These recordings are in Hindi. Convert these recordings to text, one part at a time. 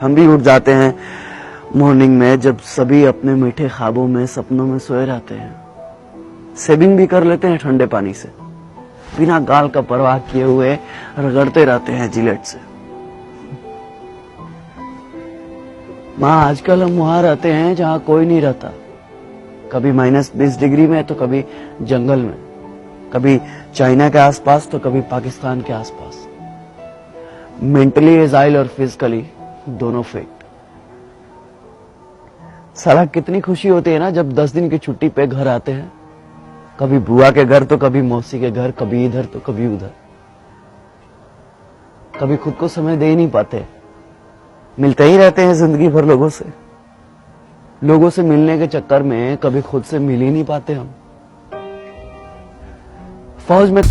हम भी उठ जाते हैं मॉर्निंग में जब सभी अपने मीठे ख्वाबों में सपनों में सोए रहते हैं। सेविंग भी कर लेते हैं ठंडे पानी से, बिना गाल का परवाह किए हुए रगड़ते रहते हैं जिलेट से। माँ आजकल हम वहां रहते हैं जहां कोई नहीं रहता, कभी -20 डिग्री में तो कभी जंगल में, कभी चाइना के आसपास तो कभी पाकिस्तान के आसपास। मेंटली एजाइल और फिजिकली दोनों फिट। साला कितनी खुशी होती है ना जब 10 दिन की छुट्टी पे घर आते हैं, कभी बुआ के घर तो कभी मौसी के घर, कभी इधर तो कभी उधर। कभी खुद को समय दे ही नहीं पाते, मिलते ही रहते हैं जिंदगी भर लोगों से। लोगों से मिलने के चक्कर में कभी खुद से मिल ही नहीं पाते हम। फौज में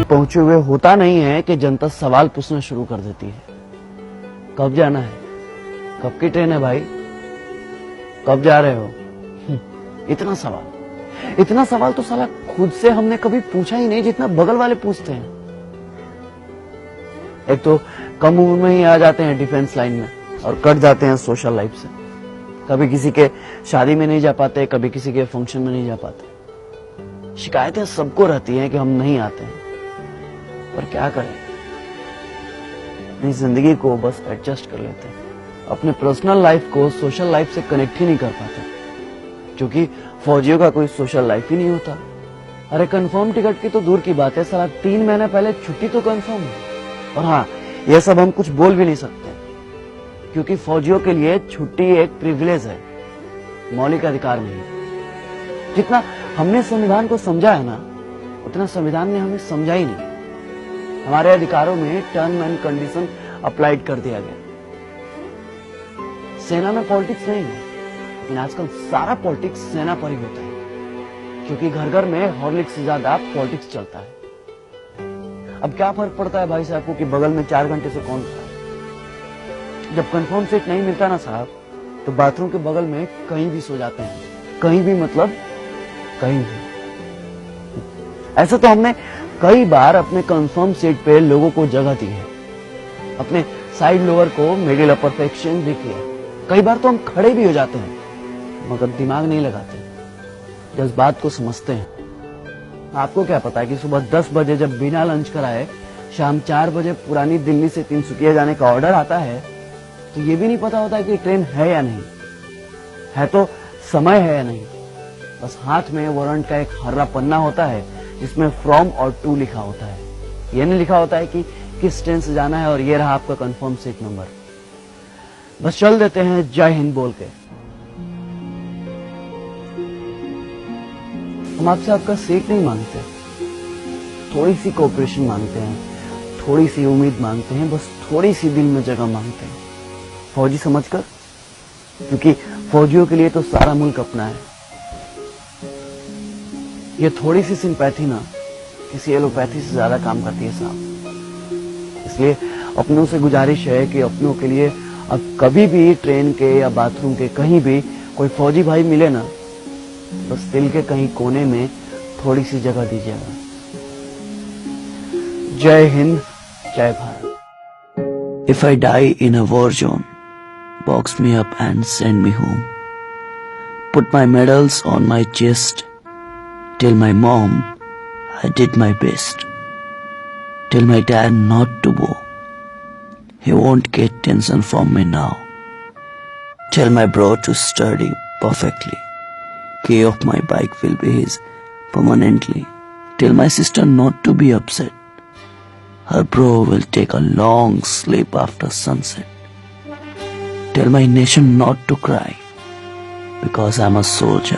पहुंचे हुए होता नहीं है कि जनता सवाल पूछना शुरू कर देती है। कब जाना है, कब की ट्रेन है भाई, कब जा रहे हो? इतना सवाल तो साला खुद से हमने कभी पूछा ही नहीं जितना बगल वाले पूछते हैं। एक तो कम उम्र में ही आ जाते हैं डिफेंस लाइन में और कट जाते हैं सोशल लाइफ से। कभी किसी के शादी में नहीं जा पाते, कभी किसी के फंक्शन में नहीं जा पाते। शिकायतें सबको रहती हैं कि हम नहीं आते हैं, पर क्या करें, अपनी जिंदगी को बस एडजस्ट कर लेते हैं। अपने पर्सनल लाइफ को सोशल लाइफ से कनेक्ट ही नहीं कर पाते, क्योंकि फौजियों का कोई सोशल लाइफ ही नहीं होता। अरे कंफर्म टिकट की तो दूर की बात है, साला 3 महीने पहले छुट्टी तो कंफर्म है। और हाँ, यह सब हम कुछ बोल भी नहीं सकते, क्योंकि फौजियों के लिए छुट्टी एक प्रिविलेज है, मौलिक अधिकार नहीं। जितना हमने संविधान को समझा है ना, उतना संविधान ने हमें समझा ही नहीं। हमारे अधिकारों में टर्म एंड कंडीशन अप्लाइड कर दिया गया। सेना में पॉलिटिक्स नहीं है, लेकिन आजकल सारा पॉलिटिक्स सेना पर ही होता है, क्योंकि घर घर में हॉर्लिक्स से ज्यादा पॉलिटिक्स चलता है। अब क्या फर्क पड़ता है भाई साहब को कि बगल में 4 घंटे से कौन खड़ा है? जब कंफर्म सीट नहीं मिलता ना साहब, तो बाथरूम के बगल में कहीं भी सो जाते हैं। कहीं भी मतलब कहीं भी। ऐसा तो हमने कई बार अपने कंफर्म सीट पे लोगों को जगह दी है, अपने साइड लोअर को मिडिल अपर पे एक्सचेंज भी किया। कई बार तो हम खड़े भी हो जाते हैं, मगर दिमाग नहीं लगाते, जज्बात को समझते हैं। आपको क्या पता है कि सुबह 10 बजे जब बिना लंच कराए शाम 4 बजे पुरानी दिल्ली से तिनसुकिया जाने का ऑर्डर आता है, तो ये भी नहीं पता होता है कि ट्रेन है या नहीं है, तो समय है या नहीं। बस हाथ में वारंट का एक हर्रा पन्ना होता है जिसमें फ्रॉम और टू लिखा होता है। ये नहीं लिखा होता है कि किस ट्रेन से जाना है और ये रहा आपका कंफर्म सीट नंबर। बस चल देते हैं जय हिंद बोल के। हम आपसे आपका सीट नहीं मांगते, थोड़ी सी कोऑपरेशन मांगते हैं, थोड़ी सी उम्मीद मांगते हैं, बस थोड़ी सी दिल में जगह मांगते हैं, फौजी समझकर। क्योंकि फौजियों के लिए तो सारा मुल्क अपना है। ये थोड़ी सी सिंपैथी ना किसी एलोपैथी से ज्यादा काम करती है साहब। इसलिए अपनों से गुजारिश है कि अपनों के लिए अब कभी भी ट्रेन के या बाथरूम के कहीं भी कोई फौजी भाई मिले ना, बस दिल के कहीं कोने में थोड़ी सी जगह दीजिएगा। जय हिंद, जय Bharat. If I die in a war zone, box me up and send me home. put my medals on my chest. Tell my mom I did my best. Tell my dad not to go. He won't get tension from me now. Tell my bro to study perfectly. Key of my bike will be his permanently. Tell my sister not to be upset. Her bro will take a long sleep after sunset. Tell my nation not to cry because I'm a soldier.